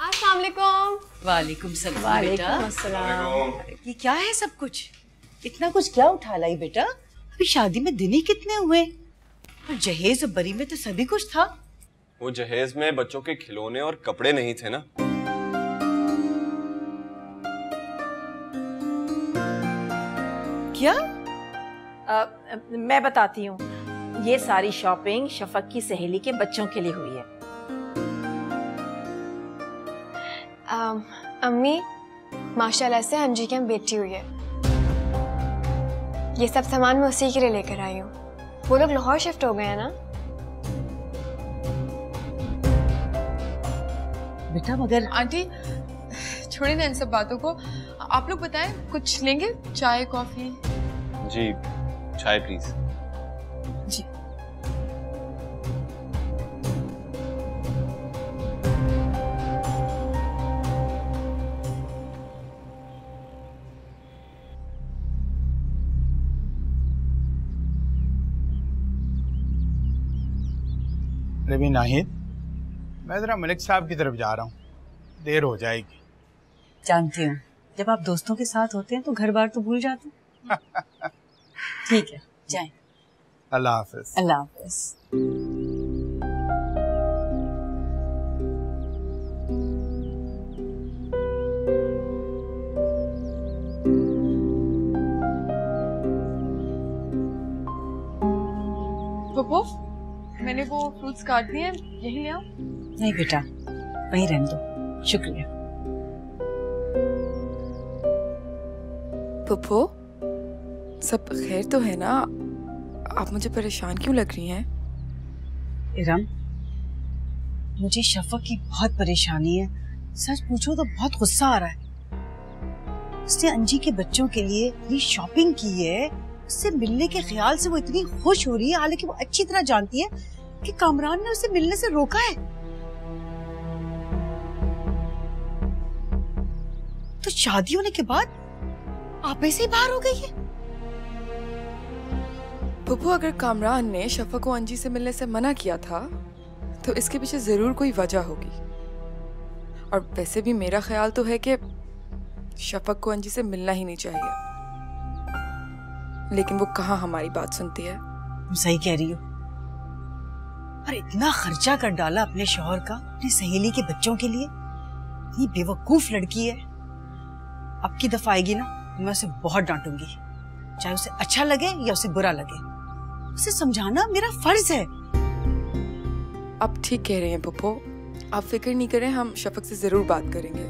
अस्सलाम वालेकुम। वालेकुम सलाम। वालेकुम अस्सलाम। ये क्या है सब कुछ? इतना कुछ क्या उठा लाई बेटा? अभी शादी में दिन ही कितने हुए और जहेज और बरी में तो सभी कुछ था। वो जहेज में बच्चों के खिलौने और कपड़े नहीं थे ना। क्या? मैं बताती हूँ, ये सारी शॉपिंग शफक की सहेली के बच्चों के लिए हुई है। अम्मी, माशाल्लाह से अंजी की बेटी हुई है। ये सब सामान मैं उसी के लिए लेकर आई हूँ। वो लोग लाहौर शिफ्ट हो गए हैं ना। बेटा मगर आंटी छोड़िए ना इन सब बातों को, आप लोग बताएं कुछ लेंगे? चाय कॉफी? जी चाय प्लीज। जी। रवि नाहिद, मैं जरा मलिक साहब की तरफ जा रहा हूँ, देर हो जाएगी। जानती हूँ, जब आप दोस्तों के साथ होते हैं तो घर बार तो भूल जाते हैं। ठीक है, जाएं। अल्लाह हाफिज। अल्लाह हाफिज। पप्पू, मैंने वो फ्रूट्स काट दिए, यही ले आओ। नहीं बेटा, वहीं रहने दो, शुक्रिया। पप्पू, सब खैर तो है ना? आप मुझे परेशान क्यों लग रही हैं? इरम, मुझे शफक की बहुत परेशानी है। सच पूछो तो बहुत गुस्सा आ रहा है। उसने अंजी के बच्चों के लिए इतनी शॉपिंग की है, उससे मिलने के ख्याल से वो इतनी खुश हो रही है, हालांकि वो अच्छी तरह जानती है कि कामरान ने उसे मिलने से रोका है। तो शादी होने के बाद आप ऐसे ही बाहर हो गई है। पप्पू, अगर कामरान ने शफक को अंजी से मिलने से मना किया था तो इसके पीछे जरूर कोई वजह होगी। और वैसे भी मेरा ख्याल तो है कि शफक को अंजी से मिलना ही नहीं चाहिए, लेकिन वो कहाँ हमारी बात सुनती है। तुम सही कह रही हो, पर इतना खर्चा कर डाला अपने शौहर का अपनी सहेली के बच्चों के लिए। इतनी बेवकूफ लड़की है। अब की दफा आएगी ना, मैं उसे बहुत डांटूंगी, चाहे उसे अच्छा लगे या उसे बुरा लगे। उसे समझाना मेरा फर्ज है। आप ठीक कह रहे हैं पप्पू, आप फिक्र नहीं करें, हम शफक से जरूर बात करेंगे।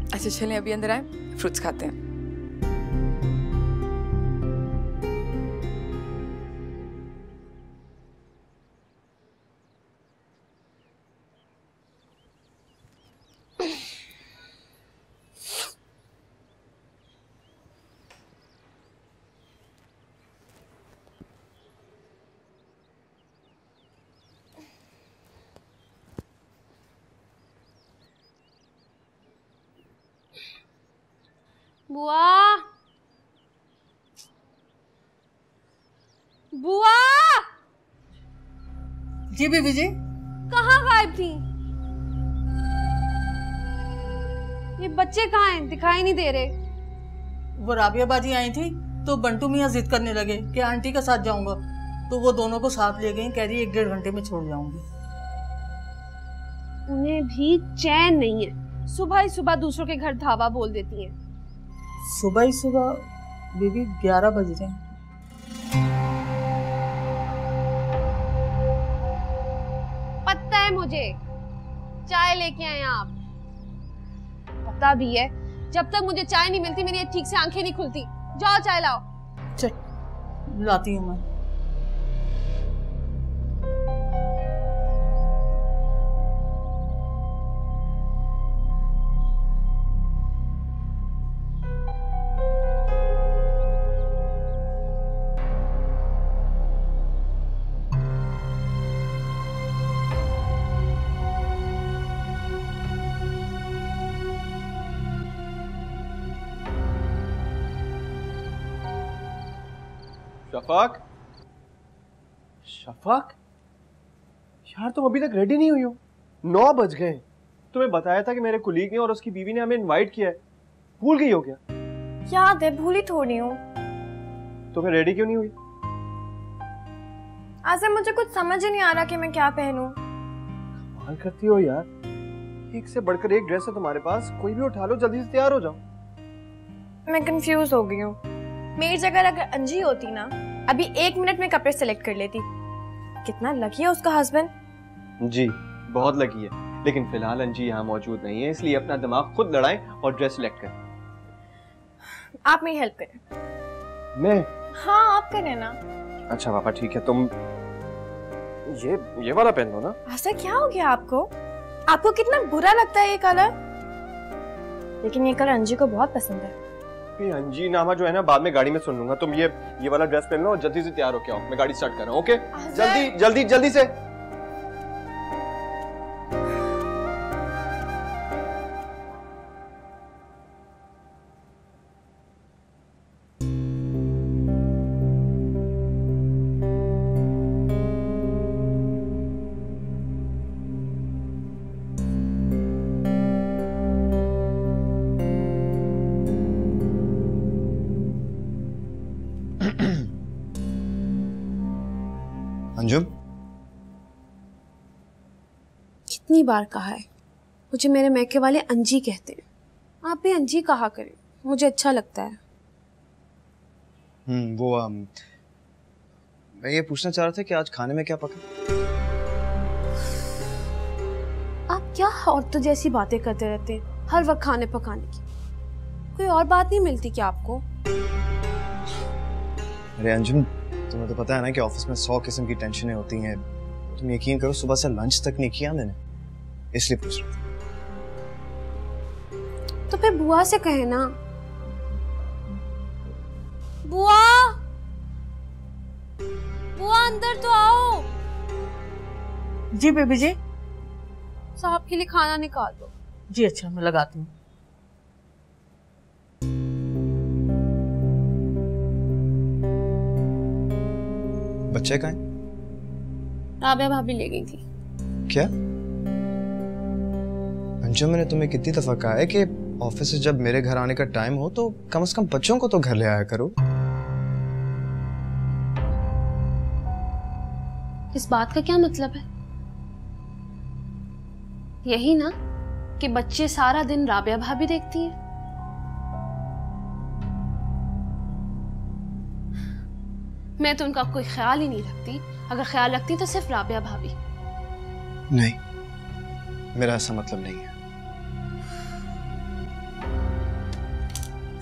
अच्छा चलें, अभी अंदर आए, फ्रूट्स खाते हैं। बुआ, बुआ! जी बीबी जी। कहाँ गायब थी? ये बच्चे कहाँ हैं? दिखाई नहीं दे रहे। वो राबिया बाजी आई थी तो बंटू मियाँ जिद करने लगे कि आंटी के साथ जाऊंगा, तो वो दोनों को साथ ले गई। कह रही 1-1.5 घंटे में छोड़ जाऊंगी। उन्हें भी चैन नहीं है, सुबह ही सुबह दूसरों के घर धावा बोल देती हैं। सुबह ही सुबह बीबी 11 बज रहे हैं। पता है मुझे, चाय लेके आए आप। पता भी है, जब तक मुझे चाय नहीं मिलती मेरी ठीक से आंखें नहीं खुलती। जाओ चाय लाओ। चल लाती हूँ मैं। शफाक, शफाक यार तुम अभी तक रेडी नहीं हुई हो। 9 बज गए। तुम्हें बताया था कि मेरे कुलीग ने और उसकी बीवी ने हमें इनवाइट किया है, भूल गई हो क्या? याद है, भूली थोड़ी हूँ। तो फिर रेडी क्यों नहीं हुई? आज मुझे कुछ समझ ही नहीं आ रहा कि मैं क्या पहनूं। कमाल करती हो यार, एक से बढ़कर एक ड्रेस है तुम्हारे पास, कोई भी उठा लो, जल्दी से तैयार हो जाओ। मैं कंफ्यूज हो गई हूँ। मेरी जगह अगर अंजी होती ना, अभी 1 मिनट में कपड़े सेलेक्ट कर लेती। कितना लकी है उसका हस्बैंड। जी बहुत लकी है, लेकिन फिलहाल अंजी यहाँ मौजूद नहीं है, इसलिए अपना दिमाग खुद लड़ाएं और ड्रेस सिलेक्ट करें। आप मेरी हेल्प करें। मैं? हाँ आप करें ना। अच्छा पापा ठीक है, तुम ये वाला पहन लो ना। ऐसा क्या हो गया आपको? आपको कितना बुरा लगता है ये कलर? लेकिन ये कलर अंजी को बहुत पसंद है। ये अंजी नामा जो है ना, बाद में गाड़ी में सुन लूंगा। तुम ये वाला ड्रेस पहन लो और जल्दी से तैयार होके आओ, मैं गाड़ी स्टार्ट कर रहा हूँ। ओके जल्दी जल्दी जल्दी से। अंजुम, कितनी बार कहा है, मुझे मेरे मैके वाले अंजी कहते हैं। आप भी अंजी कहा करें, मुझे अच्छा लगता है। मैं ये पूछना चाह रहा था कि आज खाने में क्या पका? आप क्या औरतों जैसी बातें करते रहते हैं हर वक्त खाने पकाने की। कोई और बात नहीं मिलती क्या आपको? अरे अंजुम, तुम्हें तो पता है ना कि ऑफिस में 100 किस्म की टेंशनें होती हैं। तुम यकीन करो, सुबह से लंच तक नहीं किया मैंने, इसलिए पूछ रहा था। तो फिर बुआ से कहे ना। बुआ, बुआ अंदर तो आओ। जी बेबी जी। साहब के लिए खाना निकाल दो। जी अच्छा, मैं लगाती हूँ। बच्चे कहाँ हैं? राबिया भाभी ले गई थी। क्या? अंजुम, मैंने तुम्हें कितनी दफा कहा है कि ऑफिस से जब मेरे घर आने का टाइम हो तो कम से कम बच्चों को तो घर ले आया करो। इस बात का क्या मतलब है? यही ना कि बच्चे सारा दिन राबिया भाभी देखती हैं। मैं तो उनका कोई ख्याल ही नहीं रखती। अगर ख्याल रखती तो सिर्फ राबिया भाभी। नहीं, मेरा ऐसा मतलब नहीं है।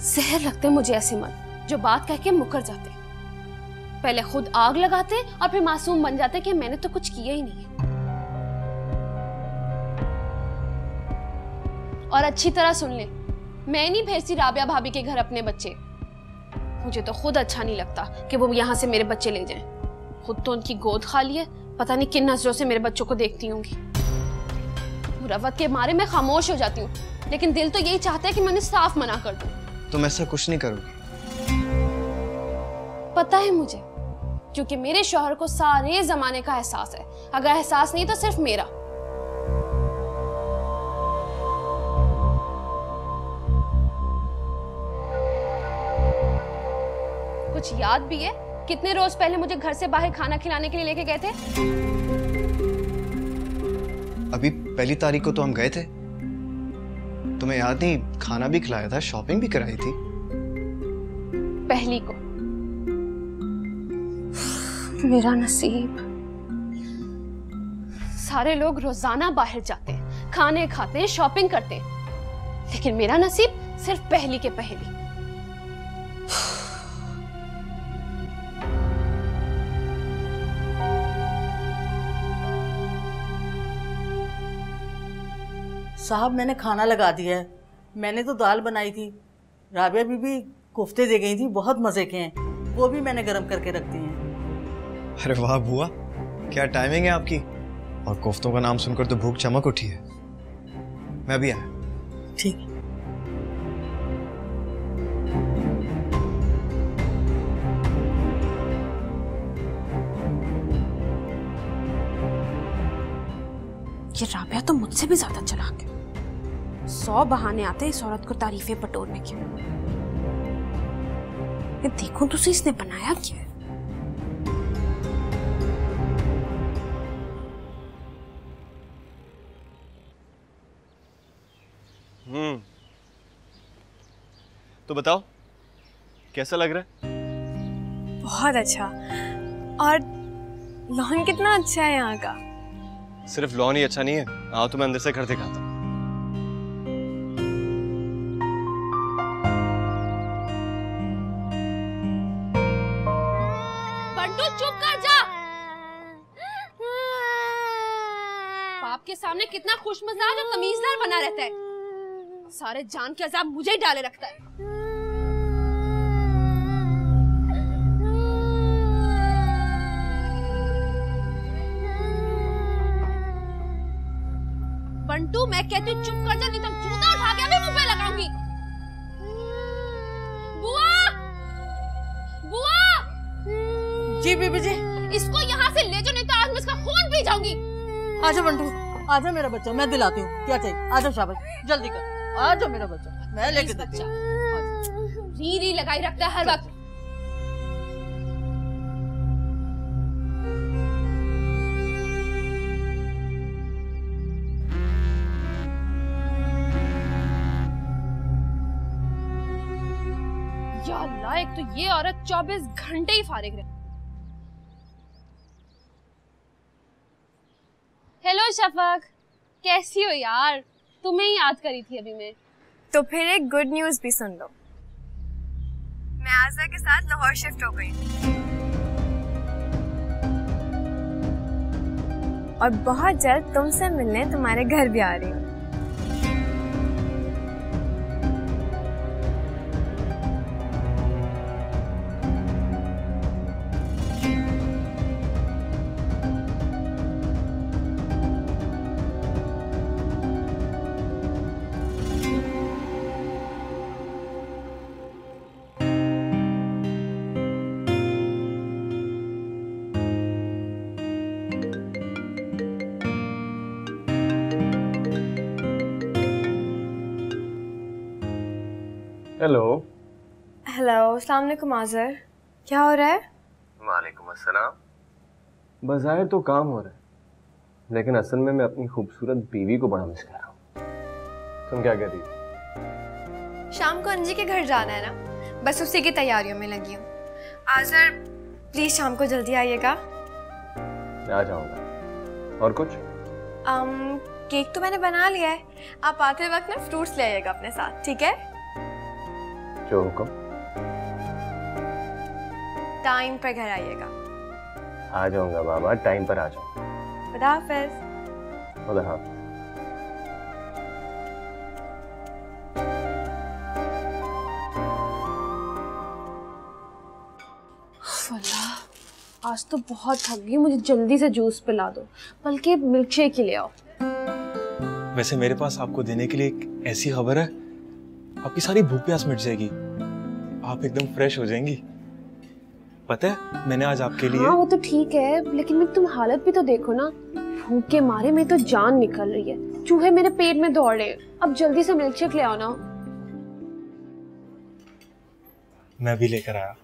जहर लगते मुझे ऐसे मर्द जो बात कह के मुकर जाते, पहले खुद आग लगाते और फिर मासूम बन जाते कि मैंने तो कुछ किया ही नहीं है। और अच्छी तरह सुन ले, मैं नहीं भेजती राबिया भाभी के घर अपने बच्चे। मुझे तो खुद अच्छा नहीं लगता कि वो यहाँ से मेरे बच्चे ले जाएं। खुद तो उनकी गोद खाली है, पता नहीं किन नजरों से मेरे बच्चों को देखती होंगी। मुरव्वत के मारे मैं खामोश हो जाती हूँ, लेकिन दिल तो यही चाहता है कि मैं उन्हें साफ मना कर दूं। तुम ऐसा कुछ नहीं करोगी। पता है मुझे, क्योंकि मेरे शौहर को सारे जमाने का एहसास है। अगर एहसास नहीं तो सिर्फ मेरा। कुछ याद भी है कितने रोज पहले मुझे घर से बाहर खाना खिलाने के लिए लेके गए थे? अभी 1 तारीख को तो हम गए थे। तुम्हें याद नहीं? खाना भी खिलाया था, शॉपिंग भी कराई थी। 1 को। मेरा नसीब। सारे लोग रोजाना बाहर जाते हैं, खाने खाते हैं, शॉपिंग करते हैं, लेकिन मेरा नसीब सिर्फ 1 के 1। साहब मैंने खाना लगा दिया है। मैंने तो दाल बनाई थी, राबिया बीबी कोफ्ते दे गई थी, बहुत मजे के हैं, वो भी मैंने गरम करके रख दिए हैं। अरे वाह बुआ, क्या टाइमिंग है आपकी। और कोफ्तों का नाम सुनकर तो भूख चमक उठी है। मैं भी आया। ठीक। ये राबिया तो मुझसे भी ज्यादा चालाक है। 100 बहाने आते हैं इस औरत को तारीफें बटोरने के। ये देखो तो सही, इसने बनाया क्या है? तो बताओ कैसा लग रहा है? बहुत अच्छा। और लॉन कितना अच्छा है यहाँ का। सिर्फ लॉन ही अच्छा नहीं है, आओ तो मैं अंदर से घर दिखाता हूँ। बंटू चुप कर जा। बाप के सामने कितना खुशमिजाज और तमीजदार बना रहता है, सारे जान के अजाब मुझे ही डाले रखता है। बंटू मैं कहती हूँ चुप कर जा, नहीं तो जूता उठा के अभी मुंह पे लगाऊंगी। बुआ, बुआ। जी बीबी जी। इसको यहाँ से ले जाओ, नहीं तो आज मैं इसका खून पी जाऊंगी। आजा बंटू, आजा मेरा बच्चा, मैं दिलाती हूँ। क्या चाहिए? आजा शाबाश, जल्दी कर। आजा मेरा बच्चा, मैं लेके देती हूँ। री री लगाई रखता है हर वक्त। या अल्लाह, एक तो ये औरत 24 घंटे ही फारिग रहे। हेलो शफक, कैसी हो यार? तुम्हें ही याद करी थी अभी मैं। तो फिर एक गुड न्यूज भी सुन लो, मैं आज़ा के साथ लाहौर शिफ्ट हो गई और बहुत जल्द तुमसे मिलने तुम्हारे घर भी आ रही हूँ। हेलो। हेलो, अस्सलाम वालेकुम आज़र, क्या हो रहा है? वालेकुम अस्सलाम। बज़ाहिर तो काम हो रहा है, लेकिन असल में मैं अपनी खूबसूरत बीवी को बड़ा मिस कर रहा हूँ। तुम क्या कह रही हो? शाम को अंजी के घर जाना है ना, बस उसी की तैयारियों में लगी हूँ। आज़र प्लीज शाम को जल्दी आइएगा। मैं आ जाऊंगा। और कुछ? केक तो मैंने बना लिया है, आप आते वक्त ना फ्रूट्स ले आइएगा अपने साथ, ठीक है? जो हुक्म। टाइम पर घर आइएगा। आ जाऊंगा बाबा, टाइम पर आ जाऊंगा। खुदा हाफिज़। खुदा हाफिज़। आज तो बहुत थक गई, मुझे जल्दी से जूस पिला दो, बल्कि मिल्क शेक ही ले आओ। वैसे मेरे पास आपको देने के लिए एक ऐसी खबर है, आपकी सारी भूख प्यास मिट जाएगी, आप एकदम फ्रेश हो जाएंगी। पता है मैंने आज आपके लिए। हाँ वो तो ठीक है, लेकिन तुम हालत भी तो देखो ना, भूख के मारे में तो जान निकल रही है, चूहे मेरे पेट में दौड़ रहे हैं। अब जल्दी से मिल्क शेक ले आओ ना। मैं भी लेकर आया।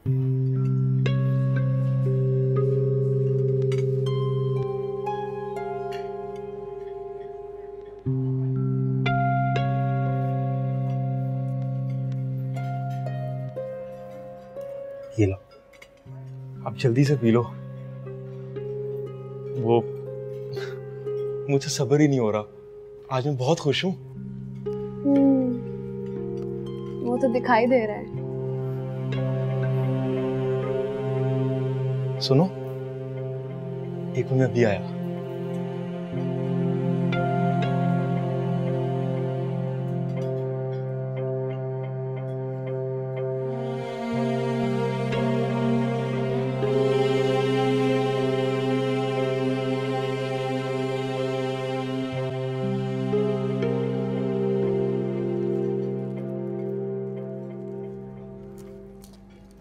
ये लो, आप जल्दी से पी लो। वो मुझे सब्र ही नहीं हो रहा, आज मैं बहुत खुश हूँ। वो तो दिखाई दे रहा है। सुनो, एक मिनट अभी आया।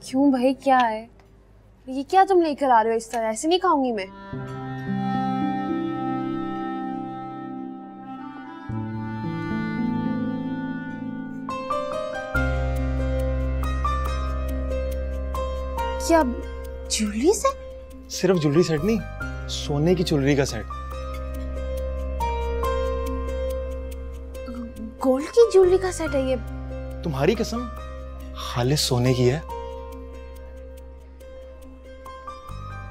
क्यों भाई, क्या है ये? क्या तुम लेकर आ रहे हो इस तरह? ऐसे नहीं खाऊंगी मैं। क्या ज्वेलरी सेट? सिर्फ ज्वेलरी सेट नहीं, सोने की ज्वेलरी का सेट। गोल्ड की ज्वेलरी का सेट है ये? तुम्हारी कसम, खालिस सोने की है।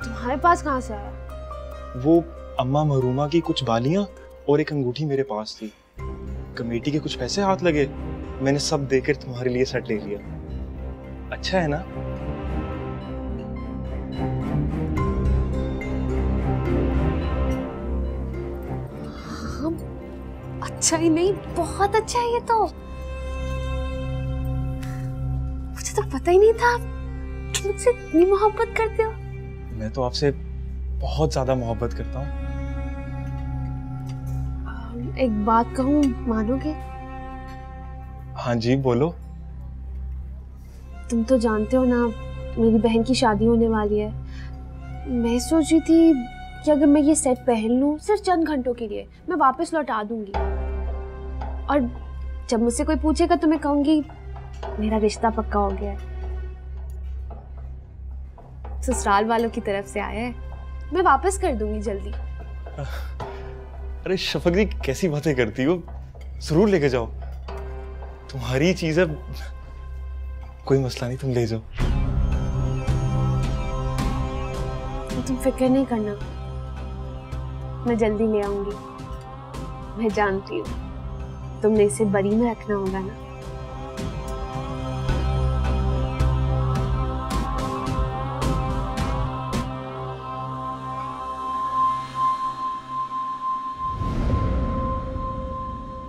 तुम्हारे पास कहाँ से आया? वो अम्मा महरूमा की कुछ बालियां और एक अंगूठी मेरे पास थी। कमेटी के कुछ पैसे हाथ लगे, मैंने सब देकर तुम्हारे लिए सेट ले लिया। अच्छा है ना? अच्छा ही नहीं, बहुत अच्छा है ये तो। मुझे तो पता ही नहीं था कि मुझसे इतनी मोहब्बत करते हो। मैं तो आपसे बहुत ज्यादा मोहब्बत करता हूँ। एक बात कहूँ, मानोगे? हाँ जी, बोलो। तुम तो जानते हो ना, मेरी बहन की शादी होने वाली है। मैं सोच रही थी कि अगर मैं ये सेट पहन लूं सिर्फ चंद घंटों के लिए, मैं वापस लौटा दूंगी। और जब मुझसे कोई पूछेगा तो मैं कहूंगी मेरा रिश्ता पक्का हो गया है। ससुराल वालों की तरफ से आया है, मैं वापस कर दूंगी जल्दी। अरे शफक जी, कैसी बातें करती हो? जरूर लेके जाओ, तुम्हारी चीज है, कोई मसला नहीं, तुम ले जाओ। तो तुम फिक्र नहीं करना, मैं जल्दी ले आऊंगी। मैं जानती हूँ तुमने इसे बरी में रखना होगा ना।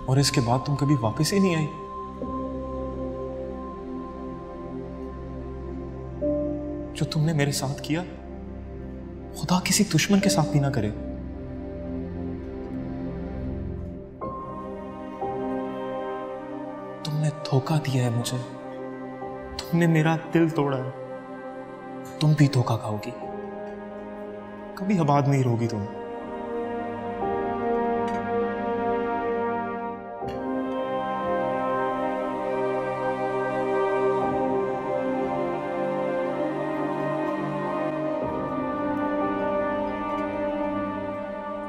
और इसके बाद तुम कभी वापस ही नहीं आई। जो तुमने मेरे साथ किया, खुदा किसी दुश्मन के साथ भी ना करे। तुमने धोखा दिया है मुझे, तुमने मेरा दिल तोड़ा है। तुम भी धोखा खाओगी, कभी आबाद नहीं रहोगी तुम।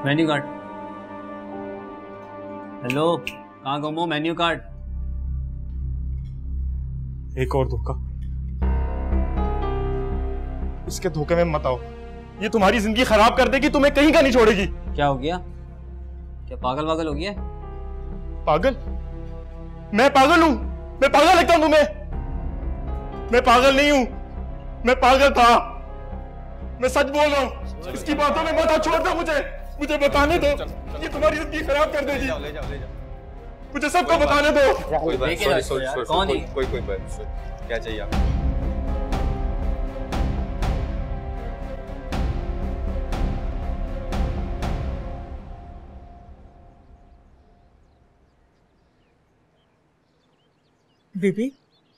Menu card. हेलो, कहाँ गुम हो? Menu card. एक और धोखा, इसके धोखे में मत आओ, ये तुम्हारी जिंदगी खराब कर देगी, तुम्हें कहीं का नहीं छोड़ेगी। क्या हो गया? क्या पागल वागल हो गया? पागल? मैं पागल हूं? मैं पागल लगता हूं तुम्हें? मैं पागल नहीं हूं, मैं पागल था। मैं सच बोल रहा हूं, इसकी बातों में मत छोड़ दो मुझे बताने दो, ये तुम्हारी जिंदगी खराब कर देगी। ले जाओ। मुझे सबको बताने दो। कोई बात, कौन है? कोई बात, क्या चाहिए आप? बीबी,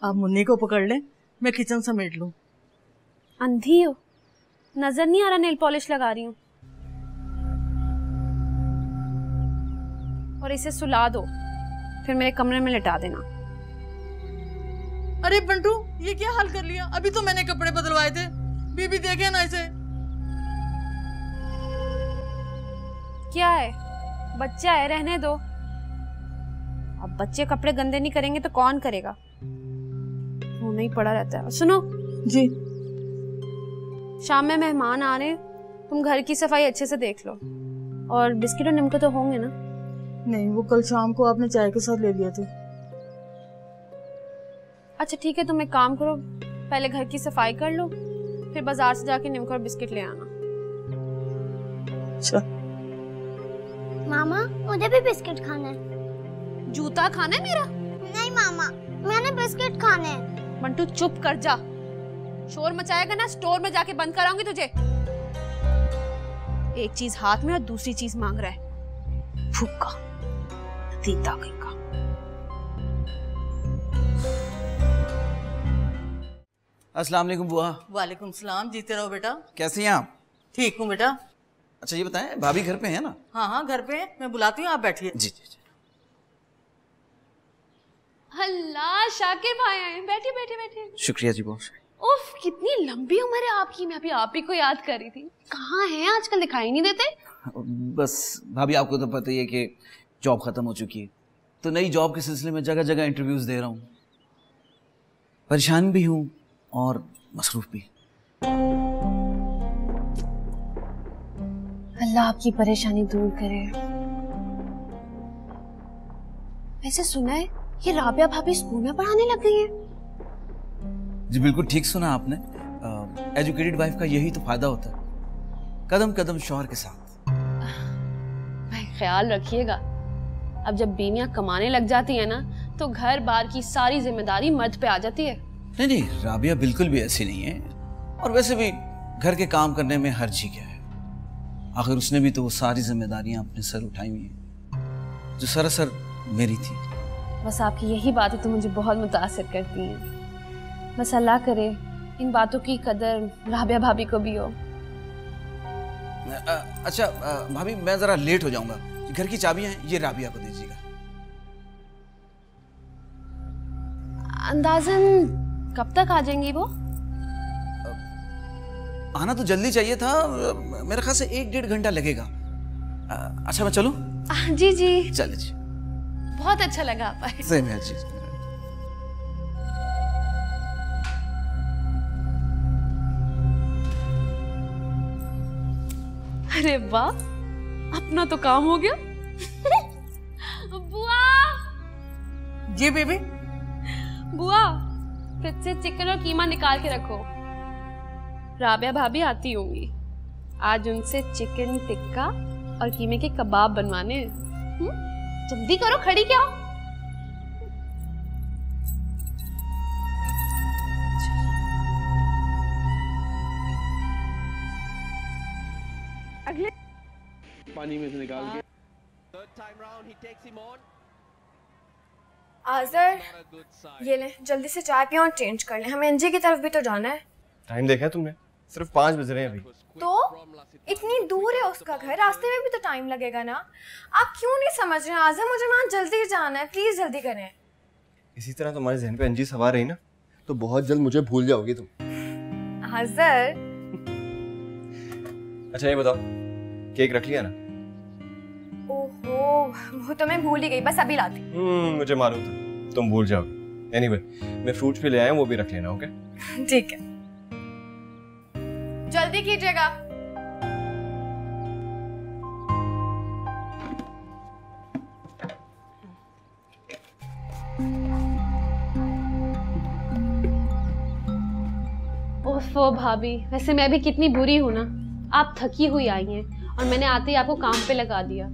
आप मुन्नी को पकड़ लें, मैं किचन समेट लूं। अंधी हो? नजर नहीं आ रहा नेल पॉलिश लगा रही हूँ। और इसे सुला दो, फिर मेरे कमरे में लिटा देना। अरे बंटू, ये क्या हाल कर लिया? अभी तो मैंने कपड़े बदलवाए थे। बीबी देखे ना इसे। क्या है, बच्चा है, रहने दो। अब बच्चे कपड़े गंदे नहीं करेंगे तो कौन करेगा? वो नहीं पड़ा रहता है। सुनो जी, शाम में मेहमान आ रहे, तुम घर की सफाई अच्छे से देख लो। और बिस्किट और निमके तो होंगे ना? नहीं, वो कल शाम को आपने चाय के साथ ले लिया थे। अच्छा ठीक है, तुम एक काम करो, पहले घर की सफाई कर लो, फिर बाजार से जाके निमके और बिस्किट ले आना। अच्छा। मामा, मुझे भी बिस्किट खाना है। जूता खाना है मेरा? नहीं मामा, मैंने बिस्किट खाने हैं। बंटू चुप कर जा, शोर मचाएगा ना स्टोर में जाके बंद कराऊंगी तुझे। एक चीज हाथ में और दूसरी चीज मांग रहा है, भूखा तीता कहीं का। अस्सलाम वालेकुम बुआ। वालेकुम सलाम, जीते रहो बेटा। कैसी हैं आप? ठीक हूँ बेटा। अच्छा ये बताएं, भाभी घर पे है ना? हाँ घर पे है, मैं बुलाती हूँ, आप बैठिए। जी जी जी। अल्लाह, शाकिर भाई आए, बैठिए बैठिए बैठिए। शुक्रिया जी बहुत। उफ, कितनी लंबी उम्र है आपकी। मैं अभी आप ही को याद कर रही थी। कहाँ हैं आजकल, दिखाई नहीं देते? बस भाभी आपको तो पता ही है कि जॉब खत्म हो चुकी है, तो नई जॉब के सिलसिले में जगह जगह इंटरव्यूज दे रहा हूँ। परेशान भी हूँ और मसरूफ भी। अल्लाह आपकी परेशानी दूर करे। वैसे सुना है ये राबिया भाभी स्कूल में पढ़ाने लग गई है? जी बिल्कुल ठीक सुना आपने। एजुकेटेड वाइफ का यही तो फायदा होता है, कदम कदम शौहर के साथ। भाई ख्याल रखिएगा, अब जब बीवियां कमाने लग जाती है ना तो घर बार की सारी जिम्मेदारी मर्द पे आ जाती है। नहीं नहीं, राबिया बिल्कुल भी ऐसी नहीं है। और वैसे भी घर के काम करने में हर्ज ही क्या है, आखिर उसने भी तो वो सारी जिम्मेदारियां अपने सर उठाई हुई हैं जो सरासर मेरी थी। बस आपकी यही बातें तो मुझे बहुत मुतासिर करती हैं। बस अल्लाह करे इन बातों की कदर राबिया भाभी को भी हो। अच्छा भाभी, मैं जरा लेट हो जाऊंगा, घर की चाबियां हैं, ये राबिया को दीजिएगा। अंदाजन कब तक आ जाएंगी वो? आना तो जल्दी चाहिए था, मेरे ख्याल से 1-1.5 घंटा लगेगा। अच्छा मैं चलूं? जी जी चले जी। बहुत अच्छा लगा आप आए। सही में जी। अरे वाह, अपना तो काम हो गया। बुआ। जी बेबी। बुआ, फ्रिज से चिकन और कीमा निकाल के रखो। राबिया भाभी आती होंगी, आज उनसे चिकन टिक्का और कीमे के कबाब बनवाने हैं। जल्दी करो, खड़ी क्या हो? अगले पानी में से निकाल के। आज़र, ये ले जल्दी से चाय पियो और चेंज कर ले, हमें एनजी की तरफ भी तो जाना है। टाइम देखा है तुमने? सिर्फ 5 बज रहे हैं अभी। तो इतनी दूर है उसका घर, रास्ते में भी तो टाइम लगेगा ना। आप क्यों नहीं समझ रहे आज़र, मुझे वहाँ जल्दी जाना है, प्लीज जल्दी करें। इसी तरह तुम्हारे जहन पे अंजी सवार रही ना तो बहुत जल्द मुझे भूल जाओगी तुम। आज़र। अच्छा ये बताओ, केक रख लिया ना? ओहो, वो तो मैं भूल ही गई, बस अभी लाती। मुझे मालूम था तुम भूल जाओगे। एनीवे, मैं फ्रूट्स भी ले आया हूं, वो भी रख लेना। ओके ठीक है, जल्दी कीजिएगा। ओफो भाभी, वैसे मैं भी कितनी बुरी हूँ ना। आप थकी हुई आई हैं और मैंने आते ही आपको काम पे लगा दिया।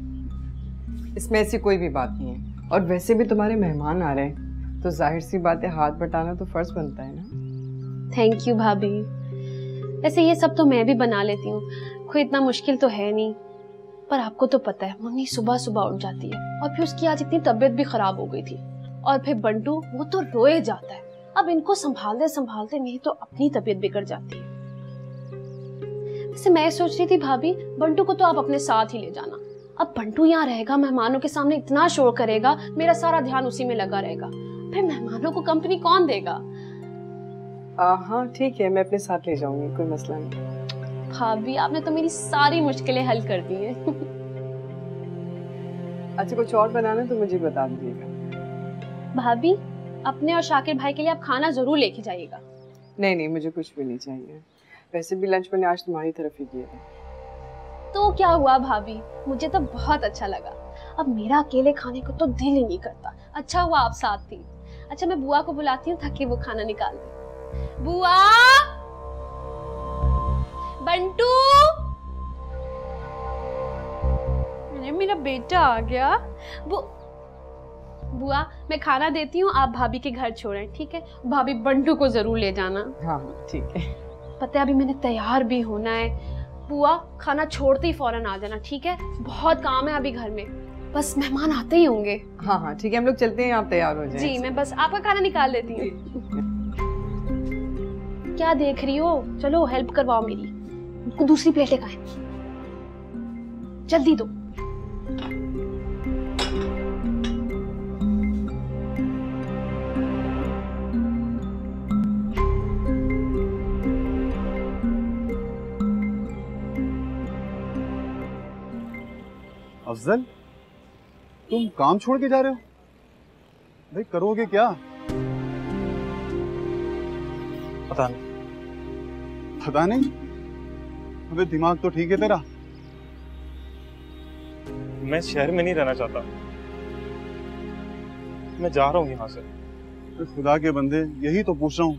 इसमें ऐसी कोई भी बात नहीं है, और वैसे भी तुम्हारे मेहमान आ रहे हैं तो जाहिर सी बात है हाथ बटाना तो फर्ज बनता है ना। थैंक यू भाभी। वैसे ये सब तो मैं भी बना लेती हूँ, कोई इतना मुश्किल तो है नहीं। पर आपको तो पता है मम्मी सुबह सुबह उठ जाती है, और फिर उसकी आज इतनी तबीयत भी खराब हो गई थी। और फिर बंटू, वो तो रोए जाता है। अब इनको संभालते संभालते मेरी तो अपनी तबीयत बिगड़ जाती है। वैसे मैं सोच रही थी भाभी, बंटू को तो आप अपने साथ ही ले जाना। अब बंटू यहाँ रहेगा, मेहमानों के सामने इतना शोर करेगा, मेरा सारा ध्यान उसी में लगा रहेगा। फिर मेहमानों को कंपनी कौन देगा? हाँ ठीक है, मैं अपने साथ ले जाऊंगी, कोई मसला नहीं। भाभी आपने तो मेरी सारी मुश्किलें हल कर दी हैं। अच्छा कुछ और बनाना तो मुझे बता दीजिएगा। भाभी, अपने और शाकिर भाई के लिए आप खाना जरूर लेके जाइएगा। नहीं नहीं, मुझे कुछ भी नहीं चाहिए। वैसे भी लंच मैंने आज तुम्हारी तरफ ही किया था। तो क्या हुआ भाभी, मुझे तो बहुत अच्छा लगा। अब मेरा अकेले खाने को तो दिल ही नहीं करता। अच्छा हुआ आप साथ थी। अच्छा मैं बुआ को बुलाती हूँ ताकि वो खाना निकाल दे। बुआ, बंटू, अरे मेरा बेटा आ गया। बुआ मैं खाना देती हूँ, आप भाभी के घर छोड़ें, ठीक है? भाभी बंटू को जरूर ले जाना। हाँ ठीक है। पता है अभी मैंने तैयार भी होना है। बुआ खाना छोड़ते ही फौरन आ जाना, ठीक है? बहुत काम है अभी घर में, बस मेहमान आते ही होंगे। हाँ हाँ ठीक है, हम लोग चलते हैं, आप तैयार हो जाएं। जी मैं बस आपका खाना निकाल देती हूँ। क्या देख रही हो, चलो हेल्प करवाओ मेरी। उनको दूसरी प्लेटें खाएं, जल्दी दो। अफजल, तुम काम छोड़ के जा रहे हो? भाई करोगे क्या? पता नहीं। पता नहीं? अबे दिमाग तो ठीक है तेरा। मैं शहर में नहीं रहना चाहता, मैं जा रहा हूँ यहाँ से। तो खुदा के बंदे, यही तो पूछ रहा हूँ,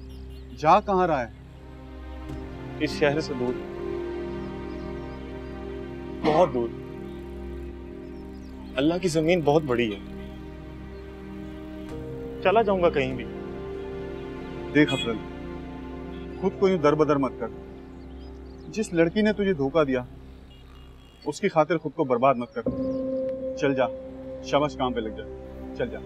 जा कहाँ रहा है? इस शहर से दूर, बहुत दूर। अल्लाह की जमीन बहुत बड़ी है, चला जाऊंगा कहीं भी। देख अफजल, खुद को यूं दरबदर मत कर। जिस लड़की ने तुझे धोखा दिया उसकी खातिर खुद को बर्बाद मत कर। चल जा, शाबाश, काम पे लग जा, चल जा।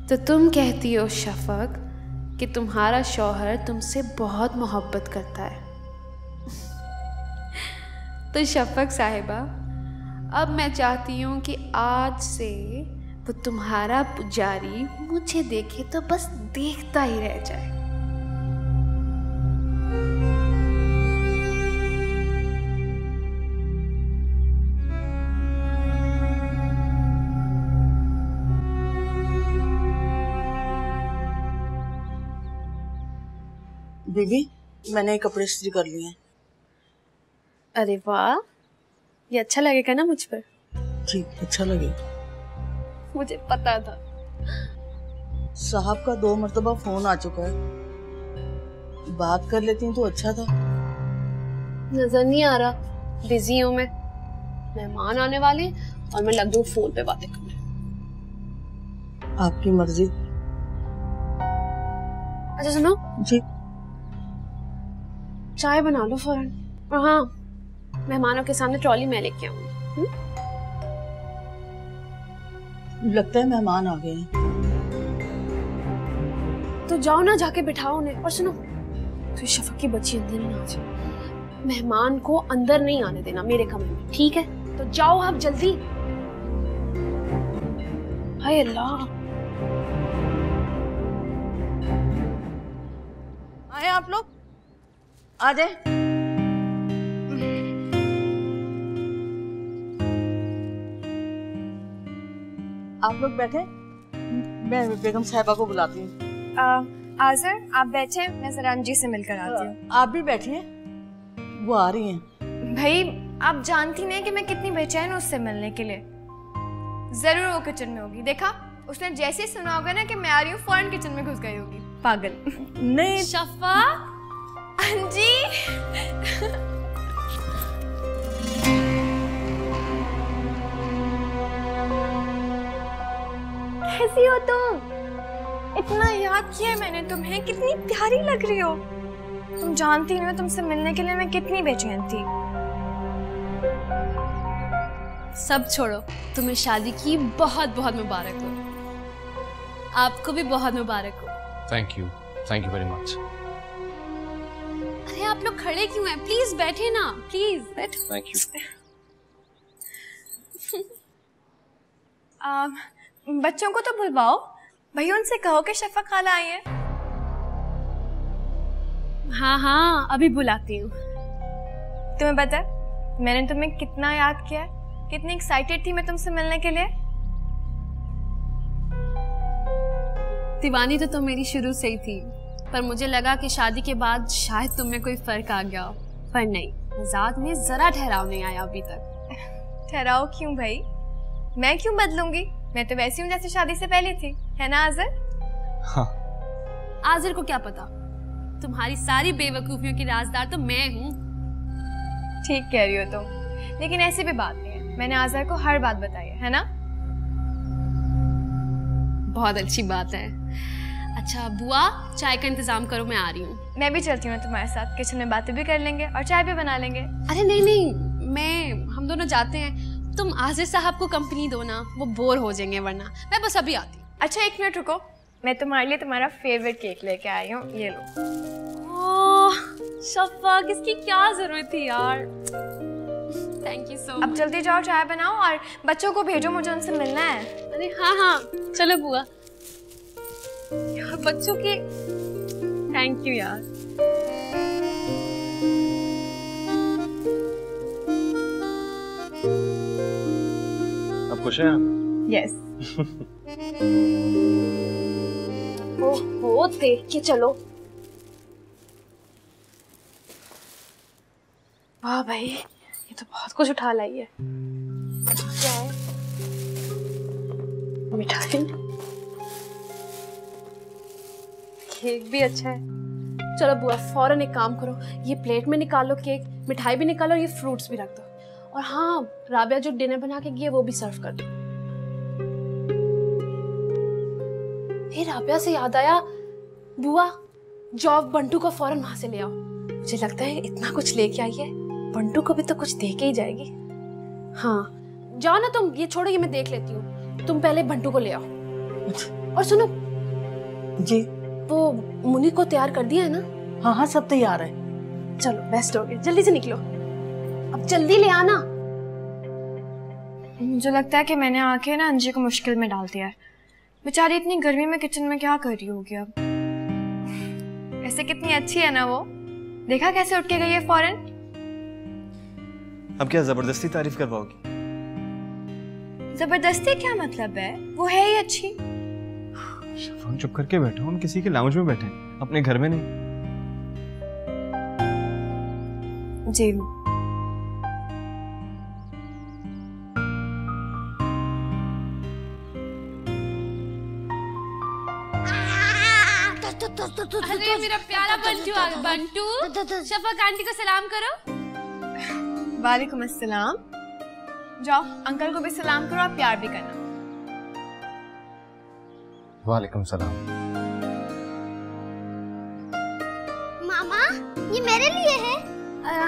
तो तुम कहती हो शफक कि तुम्हारा शौहर तुमसे बहुत मोहब्बत करता है। तो शफक साहिबा, अब मैं चाहती हूँ कि आज से वो तुम्हारा पुजारी मुझे देखे तो बस देखता ही रह जाए। बीबी, मैंने कपड़े इस्त्री कर लिए हैं। अरे वाह, ये अच्छा लगेगा ना मुझ पर? जी, अच्छा लगेगा। मुझे पता था। साहब का 2 मर्तबा फोन आ चुका है, बात कर लेती तो अच्छा था। नजर नहीं आ रहा, बिजी हूँ मैं, मेहमान आने वाले और मैं लग दूँ फोन पे बातें करने। आपकी मर्जी। अच्छा सुनो जी, चाय बना लो फौरन। और हाँ, मेहमानों के सामने ट्रॉली मैं लेके आऊंगी। लगता है मेहमान आ गए हैं। तो जाओ ना, जाके बिठाओ उन्हें। और सुनो, तो शफक की बच्ची अंदर नहीं आ जाए, मेहमान को अंदर नहीं आने देना मेरे कमरे में, ठीक है? तो जाओ आप जल्दी। हाय अल्लाह, आए आप लोग, आ जाए। आप लोग बैठे, मैं बेगम साहिबा को बुलाती हूँ। आज़र, आप बैठे, मैं जरा अंजी से मिलकर आती हूँ। आप भी बैठिए, वो आ रही हैं। भाई, आप जानती नहीं कि मैं कितनी बेचैन हूँ उससे मिलने के लिए। जरूर वो किचन में होगी, देखा? उसने जैसे ही सुना होगा ना कि मैं आ रही हूँ, फौरन किचन में घुस गई होगी। पागल। नहीं शफा, अंजी, कैसी हो तुम? इतना याद किया है मैंने तुम्हें, कितनी प्यारी लग रही हो। तुम जानती नहीं हो तुमसे मिलने के लिए मैं कितनी बेचैन थी। सब छोड़ो, तुम्हें शादी की बहुत बहुत मुबारक हो। आपको भी बहुत मुबारक हो। Thank you very much. अरे आप लोग खड़े क्यों हैं? प्लीज बैठे ना, प्लीज बैठो। Thank you. बच्चों को तो बुलवाओ, भैया उनसे कहो कि शफक खाला आई है। हाँ हाँ, अभी बुलाती हूँ। तुम्हें पता है मैंने तुम्हें कितना याद किया है, कितनी एक्साइटेड थी मैं तुमसे मिलने के लिए। दीवानी तो तुम मेरी शुरू से ही थी, पर मुझे लगा कि शादी के बाद शायद तुम में कोई फर्क आ गया हो, पर नहीं, मिजाज में जरा ठहराव नहीं आया अभी तक। ठहराव क्यों भाई? मैं क्यों बदलूंगी? मैं तो वैसी हूँ जैसे शादी से पहले थी, है ना आज़र? हाँ। आज़र को क्या पता, तुम्हारी सारी बेवकूफियों की राजदार तो मैं हूँ। ठीक कह रही हो तुम, लेकिन ऐसी भी बात नहीं है, मैंने आज़र को हर बात बताई है ना? बहुत अच्छी बात है। अच्छा बुआ, चाय का इंतजाम करो, मैं आ रही हूँ। मैं भी चलती हूँ तुम्हारे साथ, किचन में बातें भी कर लेंगे और चाय भी बना लेंगे। अरे नहीं नहीं, हम दोनों जाते हैं, तुम आज़िज़ साहब को कंपनी दो ना, वो बोर हो जाएंगे वरना। मैं बस अभी आती हूँ। अच्छा 1 मिनट रुको, मैं तुम्हारे लिए तुम्हारा फेवरेट केक लेके आई हूँ, ये लो। ओह शफक, इसकी क्या जरूरत थी यार। Thank you so much. अब जल्दी जाओ, चाय बनाओ और बच्चों को भेजो, मुझे उनसे मिलना है। अरे हाँ हाँ चलो बुआ। यार बच्चों के थैंक यू यार। अब खुश हैं आप? यस। ओहो देख के चलो। वाह भाई, ये तो बहुत कुछ उठा लाई है। क्या है? मिठाई, केक भी अच्छा है। चलो बुआ फौरन एक काम करो, ये प्लेट में निकालो केक, मिठाई भी निकालो, ये फ्रूट्स भी रख दो। और हाँ, राबिया जो डिनर बना के गई है वो भी सर्व कर दो। हे राबिया से याद आया, बुआ जॉब बंटू को फौरन वहां से ले आओ। मुझे लगता है इतना कुछ लेके आई है, बंटू को भी तो कुछ दे के ही जाएगी। हाँ जाओ ना तुम, ये छोड़ो, ये मैं देख लेती हूँ। तुम पहले बंटू को ले आओ। और सुनो जी, वो मुन्नी को तैयार कर दिया है ना? हाँ हाँ सब तैयार है। चलो बेस्ट हो गया, जल्दी से निकलो, अब जल्दी ले आना। मुझे लगता है कि मैंने आके ना अंजी को मुश्किल में डाल दिया है। बेचारी इतनी गर्मी में किचन में क्या कर रही होगी अब। ऐसे कितनी अच्छी है ना वो, देखा कैसे उठ के गई है फौरन। अब क्या जबरदस्ती तारीफ करवाओगी? जबरदस्ती क्या मतलब है, वो है ही अच्छी। शफाक चुप करके बैठो, हम किसी के लाउंज में बैठे हैं, अपने घर में नहीं। जी अरे मेरा प्यारा बंटू आ गया। बंटू, शफक आंटी को सलाम करो। वालेकुम अस्सलाम। जाओ अंकल को भी सलाम करो और प्यार भी करना। वालेकुम सलाम। मामा ये मेरे लिए है?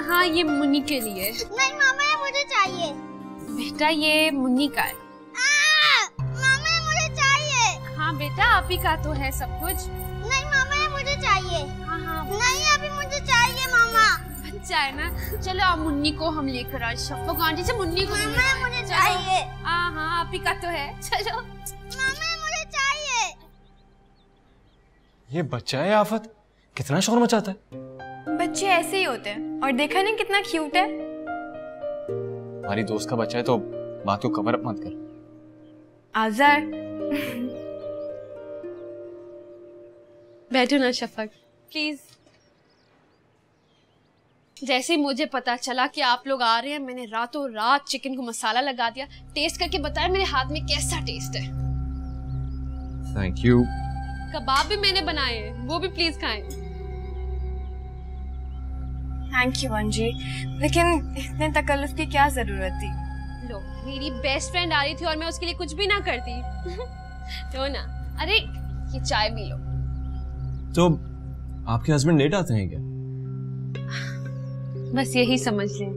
हाँ ये मुन्नी के लिए। नहीं मामा ये मुझे चाहिए। बेटा ये मुन्नी का है। मामा ये मुझे चाहिए। हाँ बेटा आप ही का तो है सब कुछ। नहीं मामा ये मुझे चाहिए। हाँ हाँ नहीं अभी मुझे चाहिए मामा। अच्छा है ना, चलो आप मुन्नी को हम लेकर आए। शफक आंटी से मुन्नी को मामा मुझे चाहिए। हाँ हाँ आप ही का तो है, चलो। मामा मुझे चाहिए। ये बच्चा है आफत, कितना शोर मचाता है। बच्चे ऐसे ही होते हैं, और देखा नहीं कितना क्यूट है। हमारी दोस्त का बच्चा है तो बात को कवर अप मत कर। आज़ार बैठो ना शफक प्लीज। जैसे ही मुझे पता चला कि आप लोग आ रहे हैं, मैंने रातों रात चिकन को मसाला लगा दिया, टेस्ट करके बताया मेरे हाथ में कैसा टेस्ट है। Thank you. कबाब भी मैंने बनाए हैं, वो भी प्लीज खाएं। थैंक यू अंजी, लेकिन इतने तकल्लुफ की क्या जरूरत थी। लो मेरी बेस्ट फ्रेंड आ रही थी और मैं उसके लिए कुछ भी ना करती। तो ना, अरे ये चाय पी लो। तो आपके हस्बैंड लेट आते हैं क्या? बस यही समझ लें।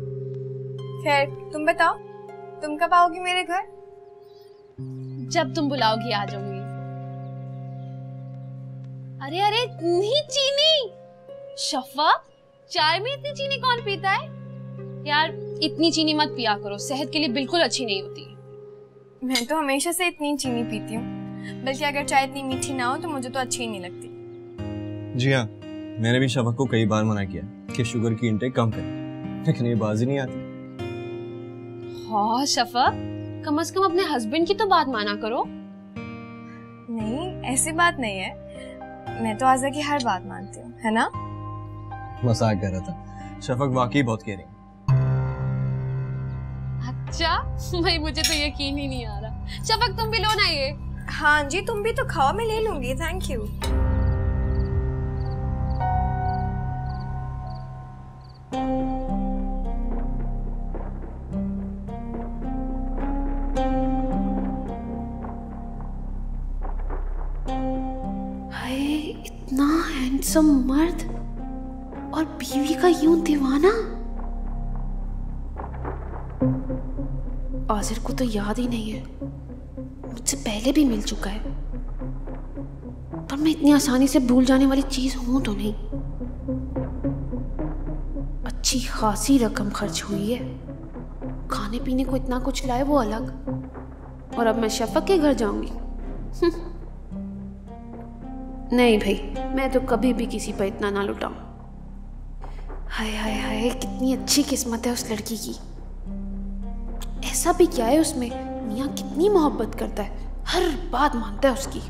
खैर तुम बताओ, तुम कब आओगी मेरे घर? जब तुम बुलाओगी आ जाऊंगी। अरे अरे इतनी चीनी, शफक चाय में इतनी चीनी कौन पीता है यार। इतनी चीनी मत पिया करो, सेहत के लिए बिल्कुल अच्छी नहीं होती। मैं तो हमेशा से इतनी चीनी पीती हूँ, बल्कि अगर चाय इतनी मीठी ना हो तो मुझे तो अच्छी ही नहीं लगती। जी हाँ, मैंने भी शफक को कई बार मना किया कि शुगर की इंटेक कम करें, लेकिन ये बाजी नहीं आती। हाँ शफक, कम से कम अपने हस्बैंड की तो बात माना करो। नहीं ऐसी बात नहीं है, मैं तो आज़ा की हर बात मानती हूँ, है ना? मजाक कर रहा था, शफक वाकई बहुत कह रही। अच्छा भाई मुझे तो यकीन ही नहीं आ रहा। शफक तुम भी लो ना ये। हाँ जी तुम भी तो खाओ, मैं ले लूंगी। Thank you. इतना हैंडसम मर्द और बीवी का यूं दीवाना। आजिर को तो याद ही नहीं है, मुझसे पहले भी मिल चुका है, पर मैं इतनी आसानी से भूल जाने वाली चीज हूं तो नहीं। अच्छी खासी रकम खर्च हुई है। खाने पीने को इतना कुछ लाए वो अलग, और अब मैं शफक के घर जाऊंगी। नहीं भाई, मैं तो कभी भी किसी पर इतना ना लुटाऊं। हाय हाय हाय, कितनी अच्छी किस्मत है उस लड़की की। ऐसा भी क्या है उसमें, मियाँ कितनी मोहब्बत करता है, हर बात मानता है उसकी।